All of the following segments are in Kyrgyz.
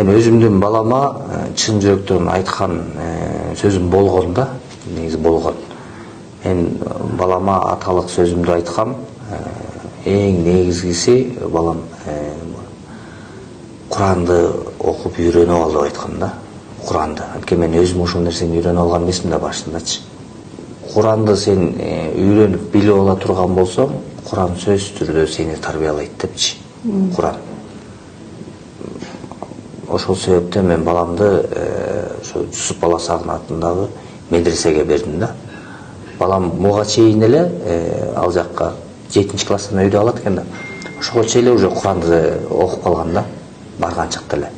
Эми өзүмдүн балама чын жүрөктөн айткан сөзүм болгон да, негизи болгон. Мен балама аталык сөзүмдү айткам. Эң негизгиси балам Куранды окуп үйрөнүп ал деп айткам да. Куранды. Анткени мен өзүм ушул нерсени үйрөнүп алган эмесмин да башындачы. Куранды сен үйрөнүп билип ала турган болсоң, Куран сөзсүз түрдө сени тарбиялайт депчи. Куран. Ошол себептен мен баламды ошо Жусуп Баласагын атындагы медресеге бердим да. Балам буга чейин эле ал жакка 7-класстан өйдө алат экен да. Ошого чейин эле уже Куранды окуп калган да, барган чакта эле.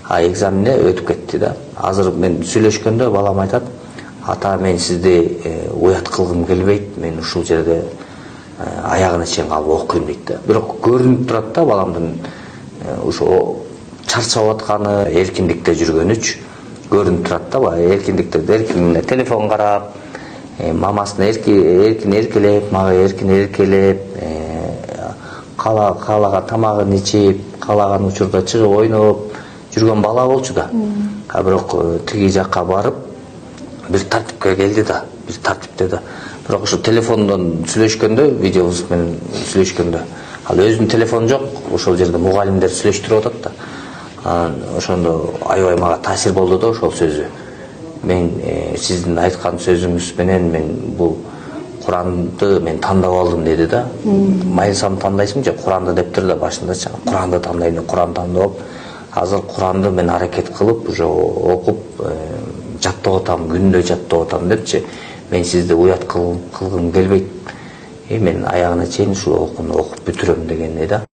А экзаменде өтүп кетти да. Азыр мен сүйлөшкөндө балам айтат: "Ата, мен сизди уят кылгым келбейт, мен ушул жерде аягына чейин калып окуйм" дейт да. Бирок көрүнүп турат да баламдын ошо чарчап атканы, эркиндикте жүргөнүчү көрүнүп турат да. Баягы эркиндикте эркин телефон карап, мамасын эркин эркелеп, мага эркин эркелеп, каалаган тамагын ичип, каалаган учурда чыгып ойноп жүргөн бала болчу да. А бирок тиги жакка барып бир тартипке келди да, бир тартипте да. Бирок ошо телефондон сүйлөшкөндө, видеобуз менен сүйлөшкөндө, ал өзүнүн телефону жок, ошол жерде мугалимдер сүйлөштүрүп атат да. Ошондо аябай мага таасир болду да ошол сөзү. Мен сиздин айткан сөзүңүз менен мен бул Куранды мен тандап алдым деди да. Майысам тандайсың же Куранды дептир да башындачы. Куранды тандайм деп Куранды тандап, азыр Куранды мен аракет кылып, уже окуп жаттап атам, күндө жаттап атам депчи. Мен сизди уят кылгым келбейт. Мен аягына чейин ушу окууну окуп бүтүрөм деген да.